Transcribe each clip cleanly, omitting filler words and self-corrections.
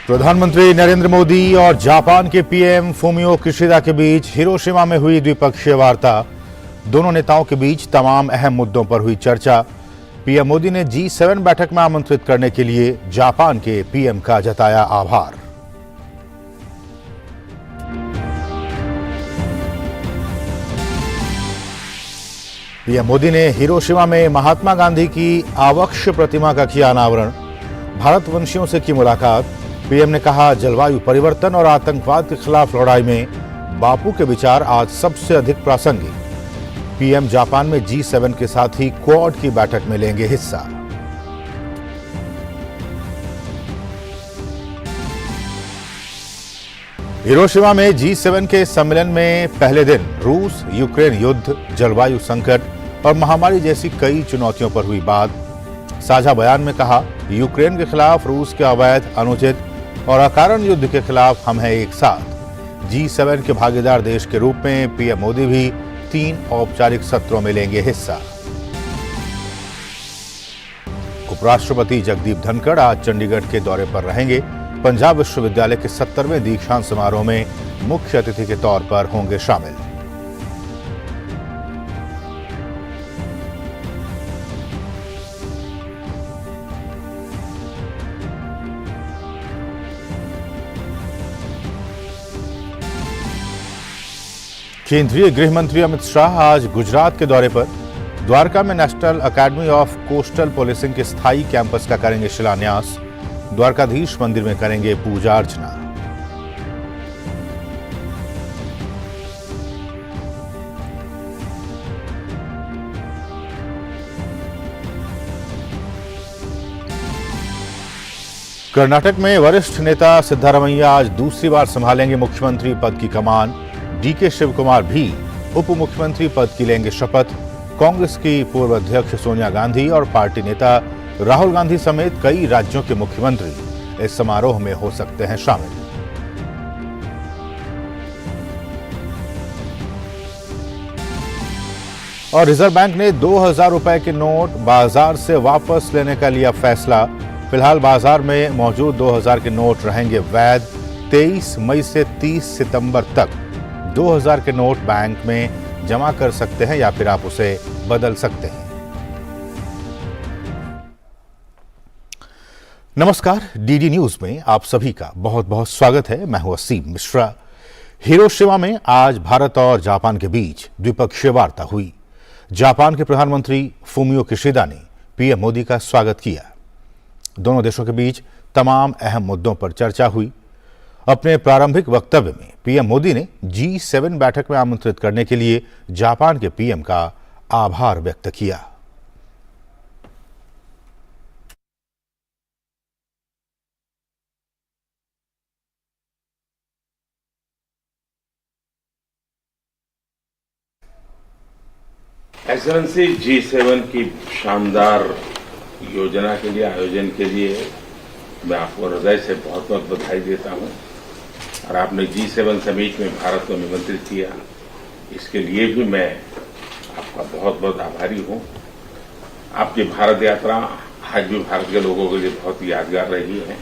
प्रधानमंत्री नरेंद्र मोदी और जापान के पीएम फूमियो किशिदा के बीच हिरोशिमा में हुई द्विपक्षीय वार्ता। दोनों नेताओं के बीच तमाम अहम मुद्दों पर हुई चर्चा। पीएम मोदी ने G7 बैठक में आमंत्रित करने के लिए जापान के पीएम का जताया आभार। पीएम मोदी ने हिरोशिमा में महात्मा गांधी की आवक्ष प्रतिमा का किया अनावरण। भारतवंशियों से की मुलाकात। पीएम ने कहा, जलवायु परिवर्तन और आतंकवाद के खिलाफ लड़ाई में बापू के विचार आज सबसे अधिक प्रासंगिक। पीएम जापान में G7 के साथ ही क्वाड की बैठक में लेंगे हिस्सा। हिरोशिमा में G7 के सम्मेलन में पहले दिन रूस यूक्रेन युद्ध, जलवायु संकट और महामारी जैसी कई चुनौतियों पर हुई बात। साझा बयान में कहा, यूक्रेन के खिलाफ रूस के अवैध, अनुचित और अकारण युद्ध के खिलाफ हम हैं एक साथ। G7 के भागीदार देश के रूप में पीएम मोदी भी 3 औपचारिक सत्रों में लेंगे हिस्सा। उपराष्ट्रपति जगदीप धनखड़ आज चंडीगढ़ के दौरे पर रहेंगे। पंजाब विश्वविद्यालय के 70वें दीक्षांत समारोह में मुख्य अतिथि के तौर पर होंगे शामिल। केंद्रीय गृह मंत्री अमित शाह आज गुजरात के दौरे पर। द्वारका में national academy of coastal policing के स्थायी कैंपस का करेंगे शिलान्यास। द्वारकाधीश मंदिर में करेंगे पूजा अर्चना। कर्नाटक में वरिष्ठ नेता सिद्धारमैया आज दूसरी बार संभालेंगे मुख्यमंत्री पद की कमान। डीके शिवकुमार भी उप मुख्यमंत्री पद की लेंगे शपथ। कांग्रेस की पूर्व अध्यक्ष सोनिया गांधी और पार्टी नेता राहुल गांधी समेत कई राज्यों के मुख्यमंत्री इस समारोह में हो सकते हैं शामिल। और रिजर्व बैंक ने 2000 रुपए के नोट बाजार से वापस लेने का लिया फैसला। फिलहाल बाजार में मौजूद 2000 के नोट रहेंगे वैध। 23 मई से 30 सितंबर तक 2000 के नोट बैंक में जमा कर सकते हैं या फिर आप उसे बदल सकते हैं। नमस्कार, डीडी न्यूज में आप सभी का बहुत बहुत स्वागत है। मैं हूं असीम मिश्रा। हिरोशिमा में आज भारत और जापान के बीच द्विपक्षीय वार्ता हुई। जापान के प्रधानमंत्री फूमियो किशिदा ने पीएम मोदी का स्वागत किया। दोनों देशों के बीच तमाम अहम मुद्दों पर चर्चा हुई। अपने प्रारंभिक वक्तव्य में पीएम मोदी ने G7 बैठक में आमंत्रित करने के लिए जापान के पीएम का आभार व्यक्त किया। एक्सेलेंसी, G7 की शानदार योजना के लिए, आयोजन के लिए मैं आपको हृदय से बहुत बहुत बधाई देता हूं। और आपने G7 समिट में भारत को निमंत्रित किया, इसके लिए भी मैं आपका बहुत बहुत आभारी हूं। आपकी भारत यात्रा आज भी भारत के लोगों के लिए बहुत यादगार रही है।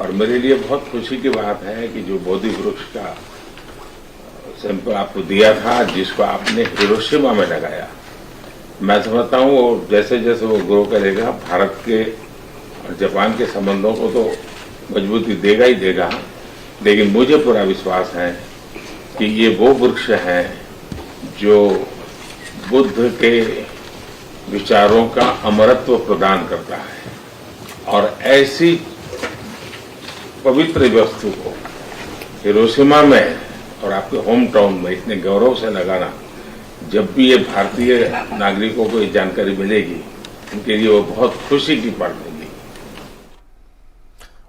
और मेरे लिए बहुत खुशी की बात है कि जो बोधि वृक्ष का सैंपल आपको दिया था, जिसको आपने हिरोशिमा में लगाया, मैं समझता हूं वो जैसे जैसे वो ग्रो करेगा, भारत के और जापान के संबंधों को तो मजबूती देगा ही देगा। लेकिन मुझे पूरा विश्वास है कि ये वो वृक्ष है जो बुद्ध के विचारों का अमरत्व प्रदान करता है। और ऐसी पवित्र वस्तु को हिरोशिमा में और आपके होम टाउन में इतने गौरव से लगाना, जब भी ये भारतीय नागरिकों को ये जानकारी मिलेगी, उनके लिए वो बहुत खुशी की बात होगी।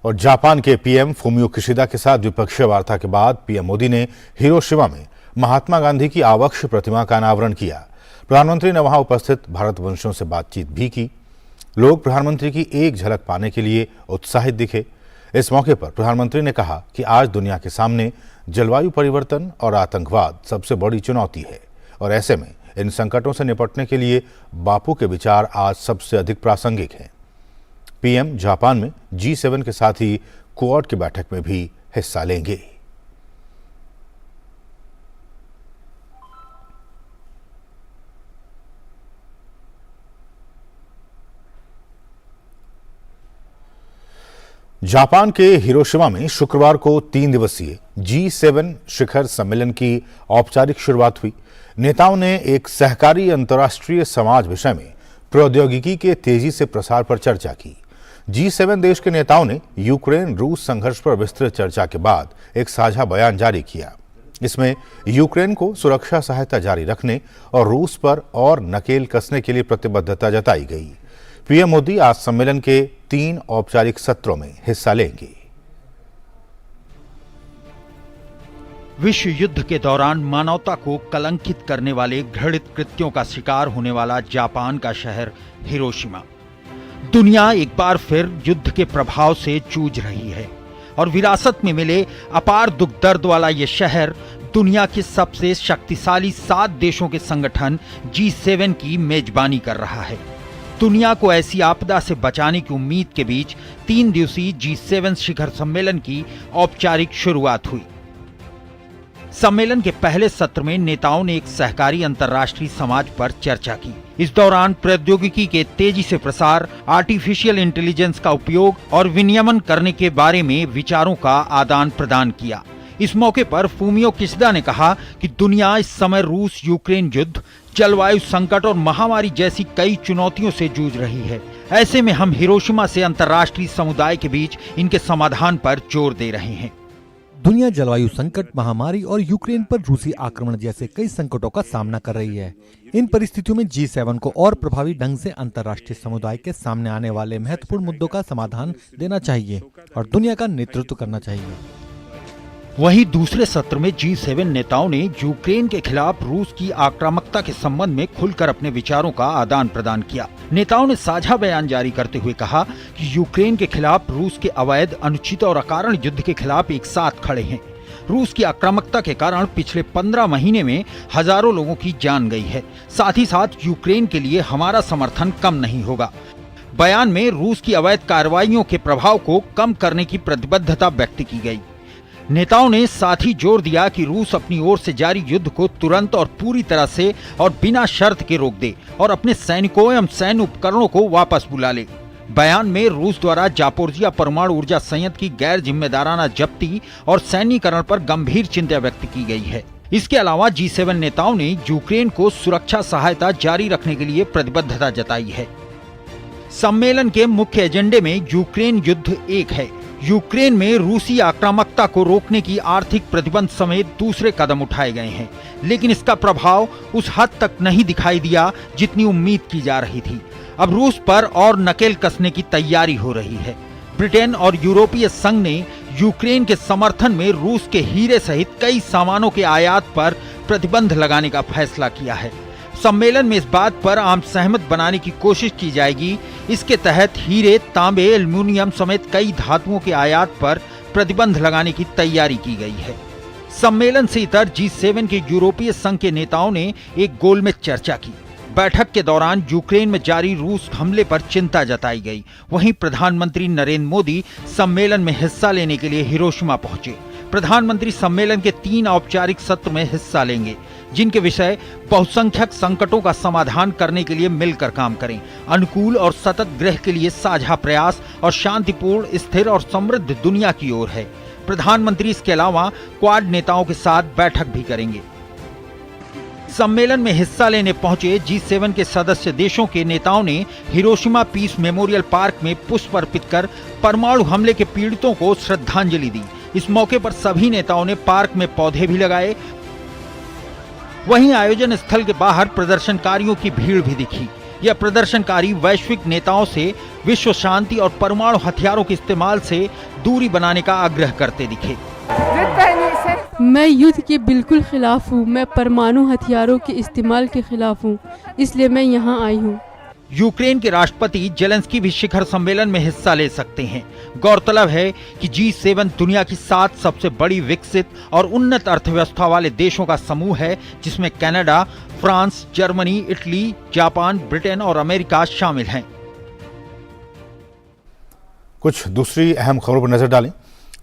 और जापान के पीएम फूमियो किशिदा के साथ द्विपक्षीय वार्ता के बाद पीएम मोदी ने हिरोशिमा में महात्मा गांधी की आवक्ष प्रतिमा का अनावरण किया। प्रधानमंत्री ने वहां उपस्थित भारतवंशियों से बातचीत भी की। लोग प्रधानमंत्री की एक झलक पाने के लिए उत्साहित दिखे। इस मौके पर प्रधानमंत्री ने कहा कि आज दुनिया के सामने जलवायु परिवर्तन और आतंकवाद सबसे बड़ी चुनौती है और ऐसे में इन संकटों से निपटने के लिए बापू के विचार आज सबसे अधिक प्रासंगिक हैं। पीएम जापान में G7 के साथ ही क्वाड की बैठक में भी हिस्सा लेंगे। जापान के हिरोशिमा में शुक्रवार को 3 दिवसीय G7 शिखर सम्मेलन की औपचारिक शुरुआत हुई। नेताओं ने एक सहकारी अंतर्राष्ट्रीय समाज विषय में प्रौद्योगिकी के तेजी से प्रसार पर चर्चा की। G7 देश के नेताओं ने यूक्रेन रूस संघर्ष पर विस्तृत चर्चा के बाद एक साझा बयान जारी किया। इसमें यूक्रेन को सुरक्षा सहायता जारी रखने और रूस पर और नकेल कसने के लिए प्रतिबद्धता जताई गई। पीएम मोदी आज सम्मेलन के 3 औपचारिक सत्रों में हिस्सा लेंगे। विश्व युद्ध के दौरान मानवता को कलंकित करने वाले घृणित कृत्यों का शिकार होने वाला जापान का शहर हिरोशिमा। दुनिया एक बार फिर युद्ध के प्रभाव से जूझ रही है और विरासत में मिले अपार दुख दर्द वाला यह शहर दुनिया के सबसे शक्तिशाली 7 देशों के संगठन G7 की मेजबानी कर रहा है। दुनिया को ऐसी आपदा से बचाने की उम्मीद के बीच 3 दिवसीय G7 शिखर सम्मेलन की औपचारिक शुरुआत हुई। सम्मेलन के पहले सत्र में नेताओं ने एक सहकारी अंतर्राष्ट्रीय समाज पर चर्चा की। इस दौरान प्रौद्योगिकी के तेजी से प्रसार, आर्टिफिशियल इंटेलिजेंस का उपयोग और विनियमन करने के बारे में विचारों का आदान प्रदान किया। इस मौके पर फूमियो किशिदा ने कहा कि दुनिया इस समय रूस यूक्रेन युद्ध, जलवायु संकट और महामारी जैसी कई चुनौतियों से जूझ रही है। ऐसे में हम हिरोशिमा से अंतर्राष्ट्रीय समुदाय के बीच इनके समाधान पर जोर दे रहे हैं। दुनिया जलवायु संकट, महामारी और यूक्रेन पर रूसी आक्रमण जैसे कई संकटों का सामना कर रही है। इन परिस्थितियों में G7 को और प्रभावी ढंग से अंतर्राष्ट्रीय समुदाय के सामने आने वाले महत्वपूर्ण मुद्दों का समाधान देना चाहिए और दुनिया का नेतृत्व करना चाहिए। वहीं दूसरे सत्र में G7 नेताओं ने यूक्रेन के खिलाफ रूस की आक्रामकता के संबंध में खुलकर अपने विचारों का आदान प्रदान किया। नेताओं ने साझा बयान जारी करते हुए कहा कि यूक्रेन के खिलाफ रूस के अवैध, अनुचित और अकारण युद्ध के खिलाफ एक साथ खड़े हैं। रूस की आक्रामकता के कारण पिछले 15 महीने में हजारों लोगों की जान गई है। साथ ही साथ यूक्रेन के लिए हमारा समर्थन कम नहीं होगा। बयान में रूस की अवैध कार्रवाइयों के प्रभाव को कम करने की प्रतिबद्धता व्यक्त की गई। नेताओं ने साथ ही जोर दिया कि रूस अपनी ओर से जारी युद्ध को तुरंत और पूरी तरह से और बिना शर्त के रोक दे और अपने सैनिकों एवं सैन्य उपकरणों को वापस बुला ले। बयान में रूस द्वारा जापोरिजिया परमाणु ऊर्जा संयंत्र की गैर जिम्मेदाराना जब्ती और सैन्यकरण पर गंभीर चिंता व्यक्त की गई है। इसके अलावा G7 नेताओं ने यूक्रेन को सुरक्षा सहायता जारी रखने के लिए प्रतिबद्धता जताई है। सम्मेलन के मुख्य एजेंडे में यूक्रेन युद्ध 1 है। यूक्रेन में रूसी आक्रामकता को रोकने की आर्थिक प्रतिबंध समेत दूसरे कदम उठाए गए हैं, लेकिन इसका प्रभाव उस हद तक नहीं दिखाई दिया जितनी उम्मीद की जा रही थी। अब रूस पर और नकेल कसने की तैयारी हो रही है। ब्रिटेन और यूरोपीय संघ ने यूक्रेन के समर्थन में रूस के हीरे सहित कई सामानों के आयात पर प्रतिबंध लगाने का फैसला किया है। सम्मेलन में इस बात पर आम सहमत बनाने की कोशिश की जाएगी। इसके तहत हीरे, तांबे, एल्युमिनियम समेत कई धातुओं के आयात पर प्रतिबंध लगाने की तैयारी की गई है। सम्मेलन से इतर G7 के यूरोपीय संघ के नेताओं ने एक गोल में चर्चा की। बैठक के दौरान यूक्रेन में जारी रूस हमले पर चिंता जताई गई। वहीं प्रधानमंत्री नरेंद्र मोदी सम्मेलन में हिस्सा लेने के लिए हिरोशिमा पहुंचे। प्रधानमंत्री सम्मेलन के 3 औपचारिक सत्र में हिस्सा लेंगे, जिनके विषय बहुसंख्यक संकटों का समाधान करने के लिए मिलकर काम करें, अनुकूल और सतत गृह के लिए साझा प्रयास और शांतिपूर्ण, स्थिर और समृद्ध दुनिया की ओर है। प्रधानमंत्री इसके अलावा क्वाड नेताओं के साथ बैठक भी करेंगे। सम्मेलन में हिस्सा लेने पहुंचे G7 के सदस्य देशों के नेताओं ने हिरोशिमा पीस मेमोरियल पार्क में पुष्प अर्पित कर परमाणु हमले के पीड़ितों को श्रद्धांजलि दी। इस मौके पर सभी नेताओं ने पार्क में पौधे भी लगाए। वहीं आयोजन स्थल के बाहर प्रदर्शनकारियों की भीड़ भी दिखी। यह प्रदर्शनकारी वैश्विक नेताओं से विश्व शांति और परमाणु हथियारों के इस्तेमाल से दूरी बनाने का आग्रह करते दिखे। मैं युद्ध के बिल्कुल खिलाफ हूँ। मैं परमाणु हथियारों के इस्तेमाल के खिलाफ हूँ, इसलिए मैं यहाँ आई हूँ। यूक्रेन के राष्ट्रपति जेलेंस्की भी शिखर सम्मेलन में हिस्सा ले सकते हैं। गौरतलब है कि G7 दुनिया की 7 सबसे बड़ी विकसित और उन्नत अर्थव्यवस्था वाले देशों का समूह है, जिसमें Canada, France, Germany, Italy, Japan, Britain और अमेरिका शामिल हैं। कुछ दूसरी अहम खबरों पर नजर डालें।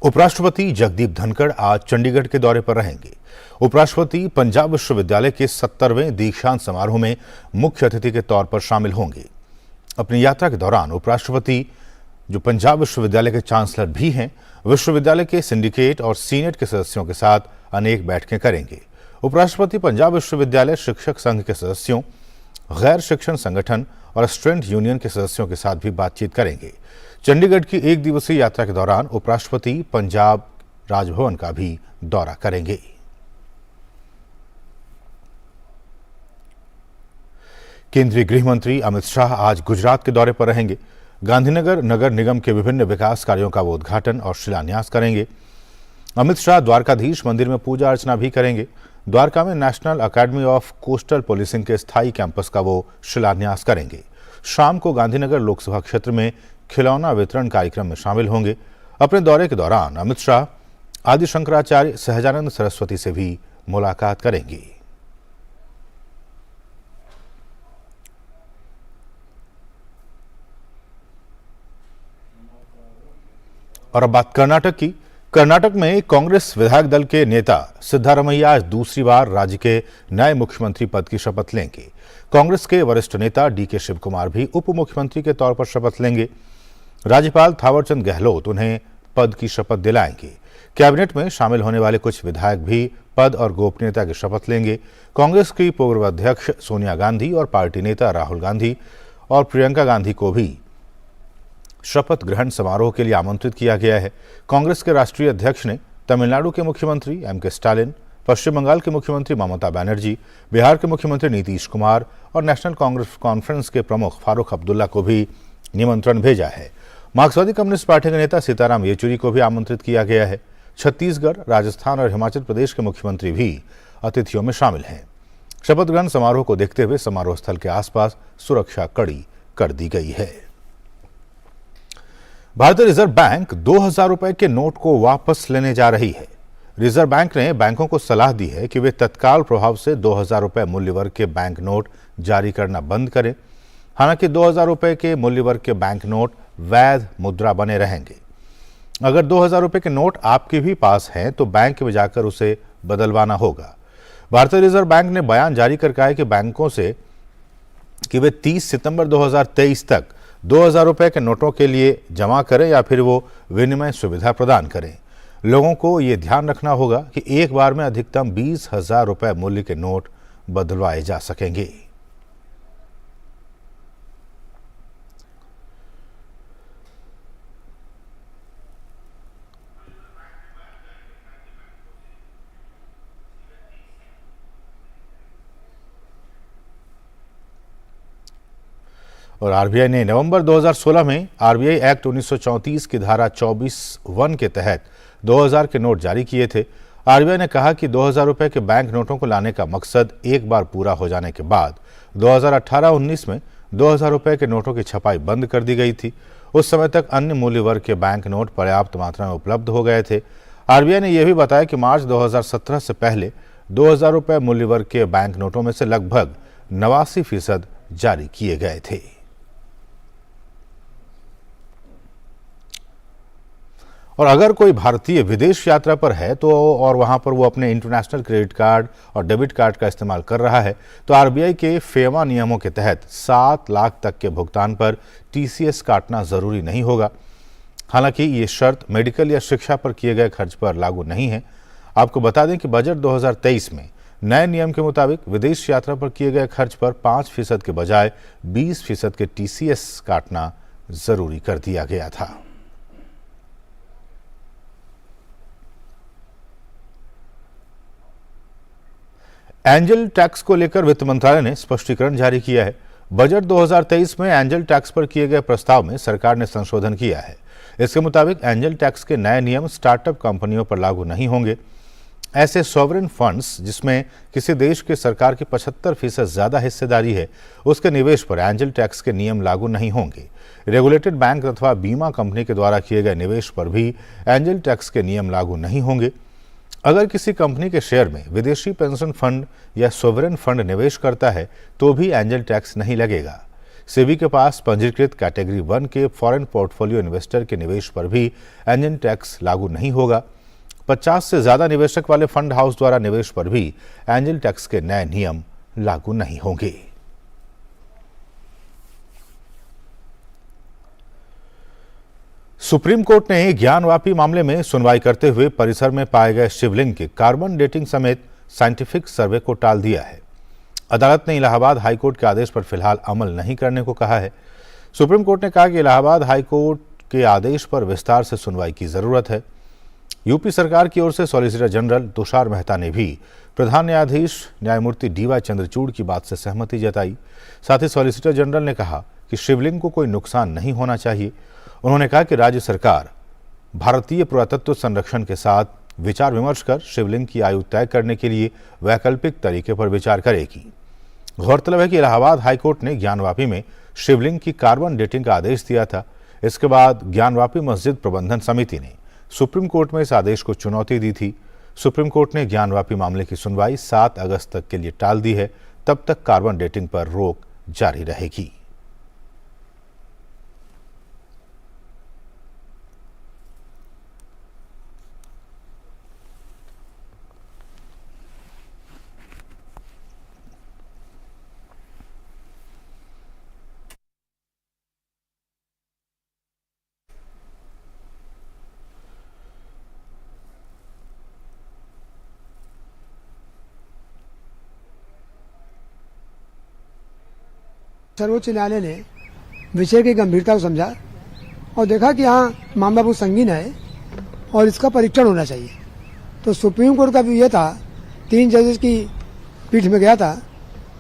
उपराष्ट्रपति जगदीप धनखड़ आज चंडीगढ़ के दौरे पर रहेंगे। उपराष्ट्रपति पंजाब विश्वविद्यालय के 70वें दीक्षांत समारोह में मुख्य अतिथि के तौर पर शामिल होंगे। अपनी यात्रा के दौरान उपराष्ट्रपति, जो पंजाब विश्वविद्यालय के चांसलर भी हैं, विश्वविद्यालय के सिंडिकेट और सीनेट के सदस्यों के साथ अनेक बैठकें करेंगे। उपराष्ट्रपति पंजाब विश्वविद्यालय शिक्षक संघ के सदस्यों, गैर शिक्षण संगठन और स्टूडेंट यूनियन के सदस्यों के साथ भी बातचीत करेंगे। चंडीगढ़ की 1 दिवसीय यात्रा के दौरान उपराष्ट्रपति पंजाब राजभवन का भी दौरा करेंगे। केंद्रीय गृह मंत्री अमित शाह आज गुजरात के दौरे पर रहेंगे। गांधीनगर नगर निगम के विभिन्न विकास कार्यों का वो उद्घाटन और शिलान्यास करेंगे। अमित शाह द्वारकाधीश मंदिर में पूजा अर्चना भी करेंगे। द्वारका में national academy of coastal policing के स्थायी कैंपस का वो शिलान्यास करेंगे। शाम को गांधीनगर लोकसभा क्षेत्र में खिलौना वितरण कार्यक्रम में शामिल होंगे। अपने दौरे के दौरान अमित शाह आदि शंकराचार्य सहजानंद सरस्वती से भी मुलाकात करेंगे। और अब बात कर्नाटक की। कर्नाटक में कांग्रेस विधायक दल के नेता सिद्धारमैया आज दूसरी बार राज्य के नए मुख्यमंत्री पद की शपथ लेंगे। कांग्रेस के वरिष्ठ नेता डीके शिव कुमार भी उप मुख्यमंत्री के तौर पर शपथ लेंगे। राज्यपाल थावरचंद गहलोत उन्हें पद की शपथ दिलाएंगे। कैबिनेट में शामिल होने वाले कुछ विधायक भी पद और गोपनीयता की शपथ लेंगे। कांग्रेस की पूर्व अध्यक्ष सोनिया गांधी और पार्टी नेता राहुल गांधी और प्रियंका गांधी को भी शपथ ग्रहण समारोह के लिए आमंत्रित किया गया है। कांग्रेस के राष्ट्रीय अध्यक्ष ने तमिलनाडु के मुख्यमंत्री एम.के. स्टालिन, पश्चिम बंगाल के मुख्यमंत्री ममता बनर्जी, बिहार के मुख्यमंत्री नीतीश कुमार और नेशनल कांग्रेस कॉन्फ्रेंस के प्रमुख फारूक अब्दुल्ला को भी निमंत्रण भेजा है। मार्क्सवादी कम्युनिस्ट पार्टी के नेता सीताराम येचुरी को भी आमंत्रित किया गया है। छत्तीसगढ़, राजस्थान और हिमाचल प्रदेश के मुख्यमंत्री भी अतिथियों में शामिल हैं। शपथ ग्रहण समारोह को देखते हुए समारोह स्थल के आसपास सुरक्षा कड़ी कर दी गई है। भारतीय रिजर्व बैंक 2000 रुपए के नोट को वापस लेने जा रही है। रिजर्व बैंक ने बैंकों को सलाह दी है कि वे तत्काल प्रभाव से 2000 रुपए मूल्य वर्ग के बैंक नोट जारी करना बंद करें। हालांकि 2000 रुपए के मूल्य वर्ग के बैंक नोट वैध मुद्रा बने रहेंगे। अगर 2000 रुपए के नोट आपके भी पास हैं तो बैंक में जाकर उसे बदलवाना होगा। भारतीय रिजर्व बैंक ने बयान जारी कर कहा है कि बैंकों से कि वे 30 सितंबर 2023 तक 2000 रुपए के नोटों के लिए जमा करें या फिर वो विनिमय सुविधा प्रदान करें। लोगों को ये ध्यान रखना होगा कि एक बार में अधिकतम 20,000 रुपए मूल्य के नोट बदलवाए जा सकेंगे। और आरबीआई ने नवंबर 2016 में आरबीआई एक्ट 1934 की धारा 24(1) के तहत 2000 के नोट जारी किए थे। आरबीआई ने कहा कि 2000 रुपए के बैंक नोटों को लाने का मकसद एक बार पूरा हो जाने के बाद 2018-19 में 2000 रुपए के नोटों की छपाई बंद कर दी गई थी। उस समय तक अन्य मूल्य वर्ग के बैंक नोट पर्याप्त मात्रा में उपलब्ध हो गए थे। आरबीआई ने यह भी बताया कि मार्च 2017 से पहले 2000 रुपए मूल्य वर्ग के बैंक नोटों में से लगभग 89% जारी किए गए थे। और अगर कोई भारतीय विदेश यात्रा पर है तो और वहां पर वो अपने इंटरनेशनल क्रेडिट कार्ड और डेबिट कार्ड का इस्तेमाल कर रहा है तो आरबीआई के फेमा नियमों के तहत 7 लाख तक के भुगतान पर टीसीएस काटना जरूरी नहीं होगा। हालांकि ये शर्त मेडिकल या शिक्षा पर किए गए खर्च पर लागू नहीं है। आपको बता दें कि बजट 2023 में नए नियम के मुताबिक विदेश यात्रा पर किए गए खर्च पर 5% के बजाय 20% के टीसीएस काटना जरूरी कर दिया गया था। एंजल टैक्स को लेकर वित्त मंत्रालय ने स्पष्टीकरण जारी किया है। बजट 2023 में एंजल टैक्स पर किए गए प्रस्ताव में सरकार ने संशोधन किया है। इसके मुताबिक एंजल टैक्स के नए नियम स्टार्टअप कंपनियों पर लागू नहीं होंगे। ऐसे सॉवरेन फंड्स जिसमें किसी देश की सरकार की 75% ज्यादा हिस्सेदारी है, उसके निवेश पर एंजल टैक्स के नियम लागू नहीं होंगे। रेगुलेटेड बैंक अथवा बीमा कंपनी के द्वारा किए गए निवेश पर भी एंजल टैक्स के नियम लागू नहीं होंगे। अगर किसी कंपनी के शेयर में विदेशी पेंशन फंड या सोवरेन फंड निवेश करता है तो भी एंजल टैक्स नहीं लगेगा। सेबी के पास पंजीकृत कैटेगरी 1 के फॉरेन पोर्टफोलियो इन्वेस्टर के निवेश पर भी एंजल टैक्स लागू नहीं होगा। 50 से ज्यादा निवेशक वाले फंड हाउस द्वारा निवेश पर भी एंजल टैक्स के नए नियम लागू नहीं होंगे। सुप्रीम कोर्ट ने ज्ञानवापी मामले में सुनवाई करते हुए परिसर में पाए गए शिवलिंग के कार्बन डेटिंग समेत साइंटिफिक सर्वे को टाल दिया है। अदालत ने इलाहाबाद हाईकोर्ट के आदेश पर फिलहाल अमल नहीं करने को कहा है। सुप्रीम कोर्ट ने कहा कि इलाहाबाद हाईकोर्ट के आदेश पर विस्तार से सुनवाई की जरूरत है। यूपी सरकार की ओर से सॉलिसिटर जनरल तुषार मेहता ने भी प्रधान न्यायाधीश न्यायमूर्ति डीवाई चंद्रचूड़ की बात से सहमति जताई। साथ ही सॉलिसिटर जनरल ने कहा कि शिवलिंग को कोई नुकसान नहीं होना चाहिए। उन्होंने कहा कि राज्य सरकार भारतीय पुरातत्व संरक्षण के साथ विचार विमर्श कर शिवलिंग की आयु तय करने के लिए वैकल्पिक तरीके पर विचार करेगी। गौरतलब है कि इलाहाबाद हाईकोर्ट ने ज्ञानवापी में शिवलिंग की कार्बन डेटिंग का आदेश दिया था। इसके बाद ज्ञानवापी मस्जिद प्रबंधन समिति ने सुप्रीम कोर्ट में इस आदेश को चुनौती दी थी। सुप्रीम कोर्ट ने ज्ञानवापी मामले की सुनवाई 7 अगस्त तक के लिए टाल दी है। तब तक कार्बन डेटिंग पर रोक जारी रहेगी। सर्वोच्च न्यायालय ने विषय की गंभीरता को समझा और देखा कि हाँ मामला बहुत संगीन है और इसका परीक्षण होना चाहिए। तो सुप्रीम कोर्ट का भी यह था, 3 जजेस की पीठ में गया था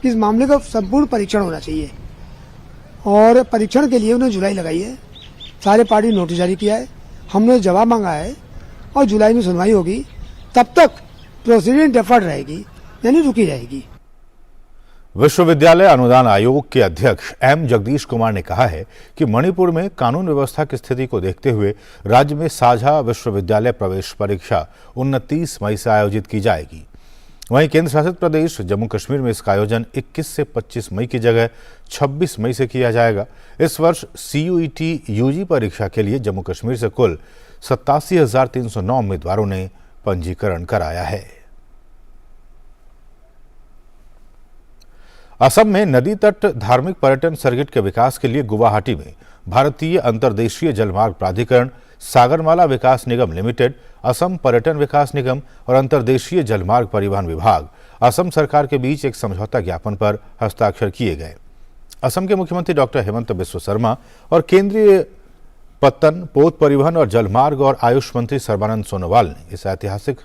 कि इस मामले का संपूर्ण परीक्षण होना चाहिए और परीक्षण के लिए उन्होंने जुलाई लगाई है। सारे पार्टी नोटिस जारी किया है, हमने जवाब मांगा है और जुलाई में सुनवाई होगी। तब तक प्रोसीडिंग डेफर्ड रहेगी, यानी रुकी रहेगी। विश्वविद्यालय अनुदान आयोग के अध्यक्ष एम जगदीश कुमार ने कहा है कि मणिपुर में कानून व्यवस्था की स्थिति को देखते हुए राज्य में साझा विश्वविद्यालय प्रवेश परीक्षा 29 मई से आयोजित की जाएगी। वहीं केंद्र शासित प्रदेश जम्मू कश्मीर में इसका आयोजन 21 से 25 मई की जगह 26 मई से किया जाएगा। इस वर्ष CUET यूजी परीक्षा के लिए जम्मू कश्मीर से कुल 87,309 उम्मीदवारों ने पंजीकरण कराया है। असम में नदी तट धार्मिक पर्यटन सर्किट के विकास के लिए गुवाहाटी में भारतीय अंतर्देशीय जलमार्ग प्राधिकरण, सागरमाला विकास निगम लिमिटेड, असम पर्यटन विकास निगम और अंतर्देशीय जलमार्ग परिवहन विभाग असम सरकार के बीच एक समझौता ज्ञापन पर हस्ताक्षर किए गए। असम के मुख्यमंत्री डॉक्टर हेमंत बिस्वा शर्मा और केंद्रीय पत्तन, पोत परिवहन और जलमार्ग और आयुष मंत्री सर्बानंद सोनोवाल ने इस ऐतिहासिक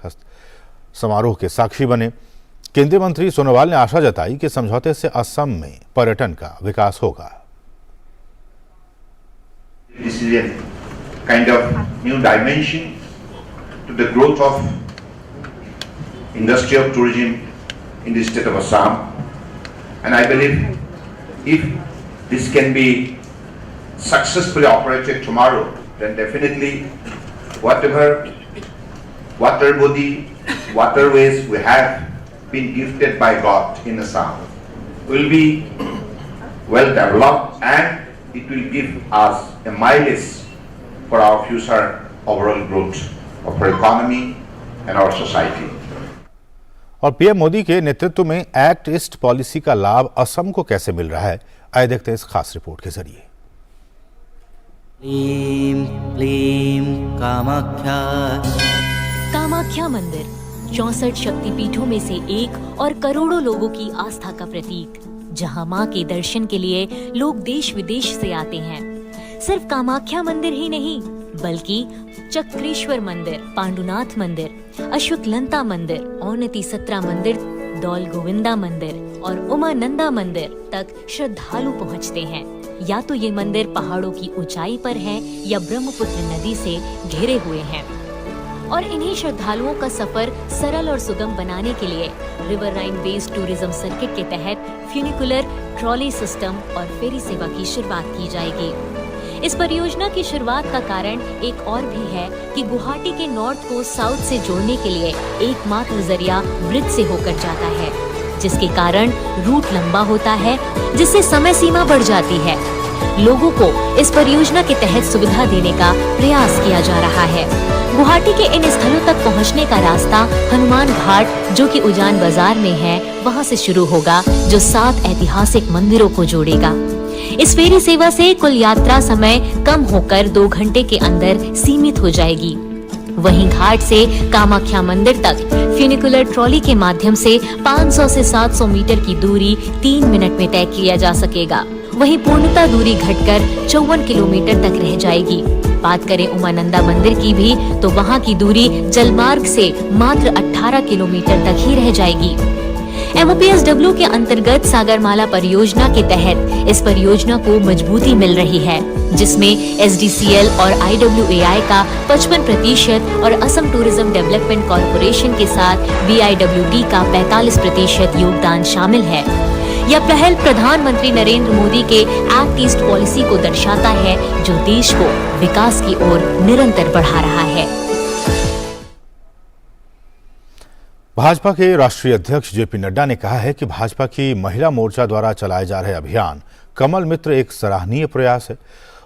समारोह के साक्षी बने। केंद्रीय मंत्री सोनोवाल ने आशा जताई कि समझौते से असम में पर्यटन का विकास होगा। This is a kind of new dimension to the growth of industry of tourism in the state of Assam, and I believe if this can be successfully operated tomorrow, then definitely whatever water body, waterways we have been gifted by God in Assam will be well developed, and it will give us a mileage for our future overall growth of our economy and our society. और PM Modi के नेतृत्व में act east policy का लाभ असम को कैसे मिल रहा है, आइए देखते हैं इस खास रिपोर्ट के जरिए। कामाख्या मंदिर 64 शक्तिपीठों में से एक और करोड़ों लोगों की आस्था का प्रतीक, जहां मां के दर्शन के लिए लोग देश विदेश से आते हैं। सिर्फ कामाख्या मंदिर ही नहीं, बल्कि चक्रेश्वर मंदिर, पांडुनाथ मंदिर, अश्वत्थलंता मंदिर, औनती सत्रा मंदिर, दौल गोविंदा मंदिर और उमानंदा मंदिर तक श्रद्धालु पहुंचते हैं। या तो ये मंदिर पहाड़ों की ऊंचाई पर हैं या ब्रह्मपुत्र नदी से घिरे हुए हैं। और इन्हीं श्रद्धालुओं का सफर सरल और सुगम बनाने के लिए रिवर राइन बेस्ड टूरिज्म सर्किट के तहत फ्यूनिकुलर ट्रॉली सिस्टम और फेरी सेवा की शुरुआत की जाएगी। इस परियोजना की शुरुआत का कारण एक और भी है कि गुवाहाटी के नॉर्थ को साउथ से जोड़ने के लिए एकमात्र जरिया ब्रिज से होकर जाता है। जिसके कारण रूट लंबा होता है, जिससे समय सीमा बढ़ जाती है। लोगों को इस परियोजना के तहत सुविधा देने का प्रयास किया जा रहा है। गुवाहाटी के इन स्थलों तक पहुंचने का रास्ता हनुमान घाट, जो कि उजान बाजार में है, वहां से शुरू होगा, जो 7 ऐतिहासिक मंदिरों को जोड़ेगा। इस फेरी सेवा से कुल यात्रा समय कम होकर 2 घंटे के अंदर सीमित हो जाएगी। वहीं घाट से कामाख्या मंदिर तक फ्यूनिकुलर ट्रॉली के माध्यम से 500 से 700 मीटर की दूरी 3 मिनट में तय किया जा सकेगा। वहीं पूर्णतः दूरी घटकर 54 किलोमीटर तक रह जाएगी। बात करें उमानंदा मंदिर की भी, तो वहां की दूरी जलमार्ग से मात्र 18 किलोमीटर तक ही रह जाएगी। MOPSW के अंतर्गत सागरमाला परियोजना के तहत इस परियोजना को मजबूती मिल रही है, जिसमें SDCL और IWAI का 55% और असम टूरिज्म डेवलपमेंट कॉर्पोरेशन के साथ BIWD का 45% योगदान शामिल है। यह पहल प्रधानमंत्री नरेंद्र मोदी के एक्ट ईस्ट पॉलिसी को दर्शाता है, जो देश को विकास की ओर निरंतर बढ़ा रहा है। भाजपा के राष्ट्रीय अध्यक्ष जेपी नड्डा ने कहा है कि भाजपा की महिला मोर्चा द्वारा चलाए जा रहे अभियान कमल मित्र एक सराहनीय प्रयास है।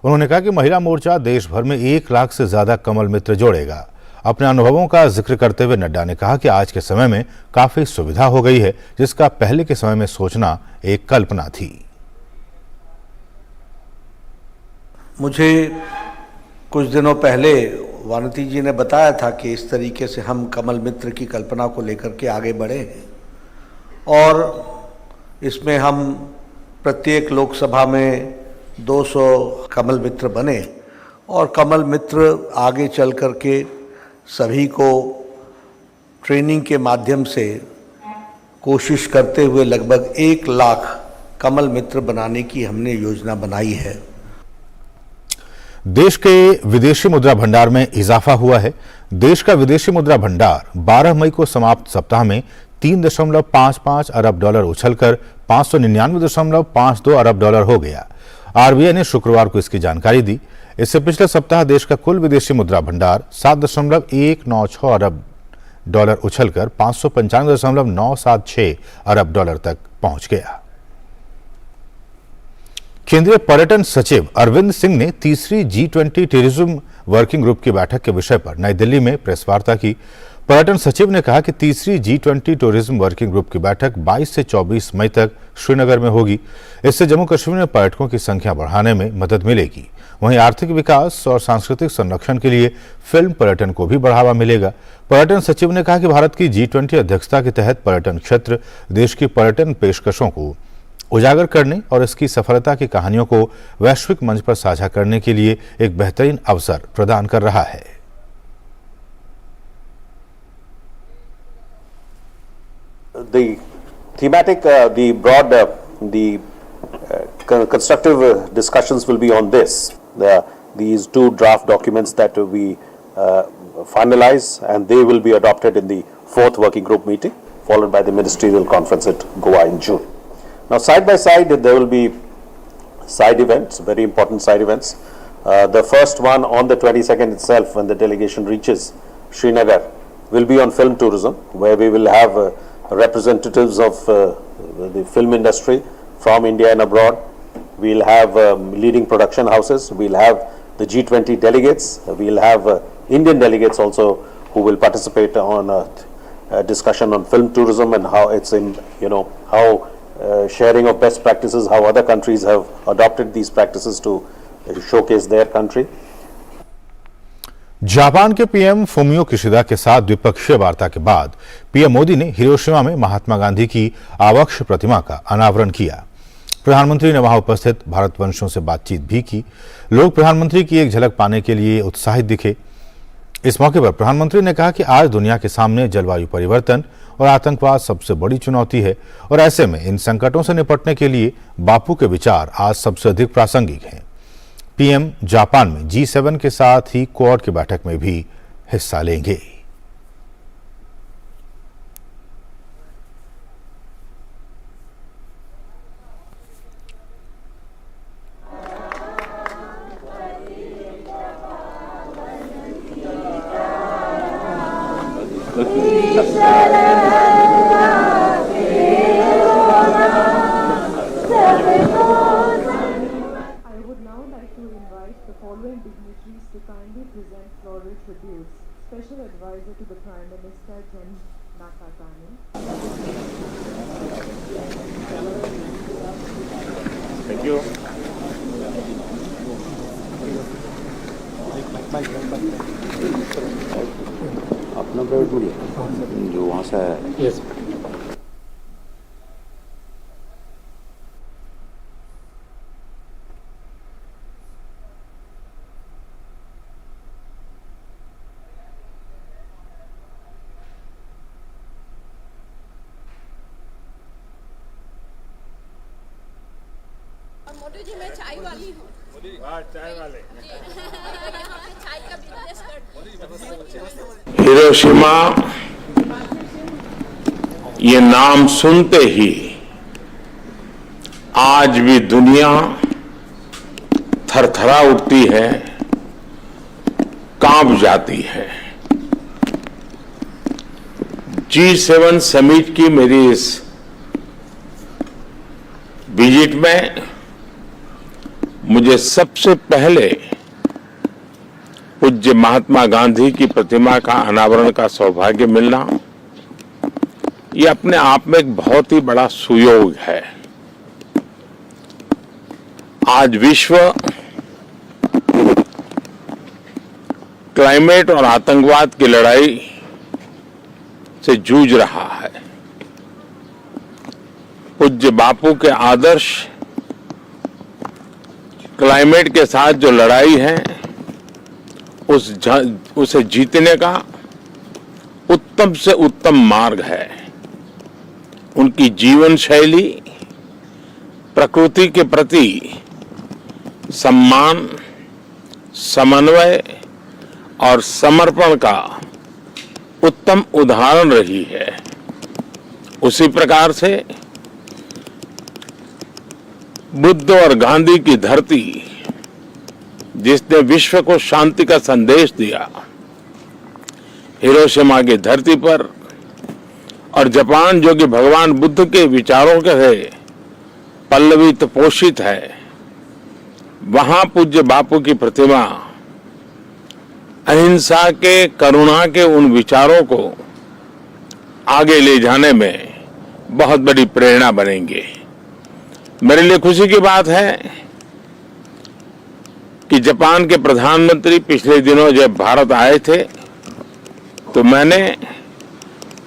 उन्होंने कहा कि महिला मोर्चा देश भर में 1 लाख से ज्यादा कमल मित्र जोड़ेगा। अपने अनुभवों का जिक्र करते हुए नड्डा ने कहा कि आज के समय में काफी सुविधा हो गई है, जिसका पहले के समय में सोचना एक कल्पना थी। मुझे कुछ दिनों पहले वानती जी ने बताया था कि इस तरीके से हम कमल मित्र की कल्पना को लेकर के आगे बढ़े हैं और इसमें हम प्रत्येक लोकसभा में 200 कमल मित्र बने और कमल मित्र आगे चल कर के सभी को ट्रेनिंग के माध्यम से कोशिश करते हुए लगभग 1 लाख कमल मित्र बनाने की हमने योजना बनाई है। देश के विदेशी मुद्रा भंडार में इजाफा हुआ है। देश का विदेशी मुद्रा भंडार 12 मई को समाप्त सप्ताह में 3.55 अरब डॉलर उछलकर 599.52 अरब डॉलर हो गया। RBI ने शुक्रवार को इसकी जानकारी दी। इससे पिछले सप्ताह देश का कुल विदेशी मुद्रा भंडार 7.196 अरब डॉलर उछलकर 595.976 अरब डॉलर तक पहुंच गया। केंद्रीय पर्यटन सचिव अरविंद सिंह ने तीसरी G20 टूरिज्म वर्किंग ग्रुप की बैठक के विषय पर नई दिल्ली में प्रेस वार्ता की। पर्यटन सचिव ने कहा कि तीसरी G20 टूरिज्म वर्किंग ग्रुप की बैठक 22 से 24 मई तक श्रीनगर में होगी। इससे जम्मू कश्मीर में पर्यटकों की संख्या बढ़ाने में मदद मिलेगी। वहीं आर्थिक विकास और सांस्कृतिक संरक्षण के लिए फिल्म पर्यटन को भी बढ़ावा मिलेगा। पर्यटन सचिव ने कहा कि भारत की G20 अध्यक्षता के तहत पर्यटन क्षेत्र देश की पर्यटन पेशकशों को उजागर करने और इसकी सफलता की कहानियों को वैश्विक मंच पर साझा करने के लिए एक बेहतरीन अवसर प्रदान कर रहा है। The thematic, the broad, constructive discussions will be on this. These 2 draft documents that we finalize, and they will be adopted in the 4th working group meeting, followed by the ministerial conference at Goa in June. Now, side by side, there will be side events, very important side events. The first one on the 22nd itself, when the delegation reaches Srinagar, will be on film tourism, where we will have representatives of the film industry from India and abroad. We'll have leading production houses. We'll have the G20 delegates. We'll have Indian delegates also who will participate on a discussion on film tourism and how it's in, how sharing of best practices, how other countries have adopted these practices to showcase their country. Japan के PM Fumio Kishida के साथ द्विपक्षीय वार्ता के बाद PM Modi ने Hiroshima में महात्मा गांधी की आवक्ष प्रतिमा का अनावरण किया। प्रधानमंत्री ने वहां उपस्थित भारतवंशियों से बातचीत भी की। लोग प्रधानमंत्री की एक झलक पाने के लिए उत्साहित दिखे। इस मौके पर प्रधानमंत्री ने कहा कि आज दुनिया के सामने जलवायु परिवर्तन और आतंकवाद सबसे बड़ी चुनौती है और ऐसे में इन संकटों से निपटने के लिए बापू के विचार आज सबसे अधिक प्रासंगिक हैं। पीएम जापान में G7 के साथ ही क्वाड की बैठक में भी हिस्सा लेंगे। royal tributes. Special Advisor to the Prime Minister Jen Nakatani. Thank you. अपना प्राइवेट मीडिया जो वहाँ से आया है। मोटू जी मैं चाय वाली हूँ। चाय वाले यहाँ पे चाय का बिजनेस करती हूँ। हिरोशिमा ये नाम सुनते ही आज भी दुनिया थरथरा उठती है, कांप जाती है। G7 समिट की मेरी इस विजिट में मुझे सबसे पहले पूज्य महात्मा गांधी की प्रतिमा का अनावरण का सौभाग्य मिलना ये अपने आप में एक बहुत ही बड़ा सुयोग है। आज विश्व क्लाइमेट और आतंकवाद की लड़ाई से जूझ रहा है। पूज्य बापू के आदर्श क्लाइमेट के साथ जो लड़ाई है उसे जीतने का उत्तम से उत्तम मार्ग है। उनकी जीवन शैली प्रकृति के प्रति सम्मान, समन्वय और समर्पण का उत्तम उदाहरण रही है। उसी प्रकार से बुद्ध और गांधी की धरती जिसने विश्व को शांति का संदेश दिया, हिरोशिमा की धरती पर, और जापान जो कि भगवान बुद्ध के विचारों के है पल्लवित पोषित है, वहां पूज्य बापू की प्रतिमा अहिंसा के, करुणा के उन विचारों को आगे ले जाने में बहुत बड़ी प्रेरणा बनेंगे। मेरे लिए खुशी की बात है कि जापान के प्रधानमंत्री पिछले दिनों जब भारत आए थे तो मैंने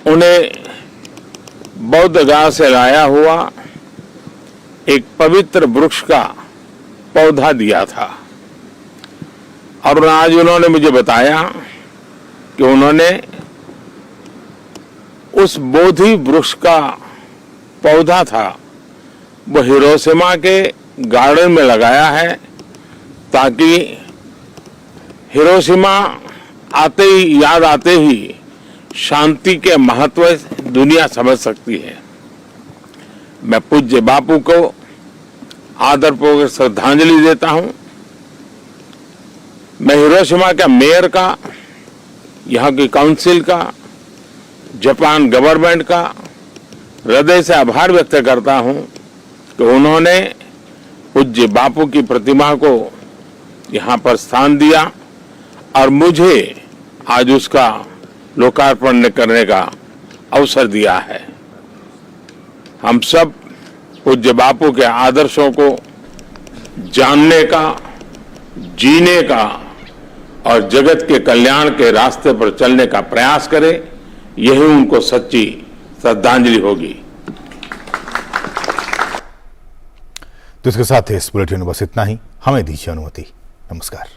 उन्हें बौद्ध गया से लाया हुआ एक पवित्र वृक्ष का पौधा दिया था, और आज उन्होंने मुझे बताया कि उन्होंने उस बोधि वृक्ष का पौधा था वो हिरोशिमा के गार्डन में लगाया है ताकि हिरोशिमा आते ही, याद आते ही शांति के महत्व दुनिया समझ सकती है। मैं पूज्य बापू को आदरपूर्वक श्रद्धांजलि देता हूं। मैं हिरोशिमा के मेयर का, यहाँ की काउंसिल का, जापान गवर्नमेंट का हृदय से आभार व्यक्त करता हूं कि उन्होंने पूज्य बापू की प्रतिमा को यहाँ पर स्थान दिया और मुझे आज उसका लोकार्पण करने का अवसर दिया है। हम सब पूज्य बापू के आदर्शों को जानने का, जीने का और जगत के कल्याण के रास्ते पर चलने का प्रयास करें, यही उनको सच्ची श्रद्धांजलि होगी। तो इसके साथ ही इस बुलेटिन में बस इतना ही। हमें दीजिए अनुमति। नमस्कार।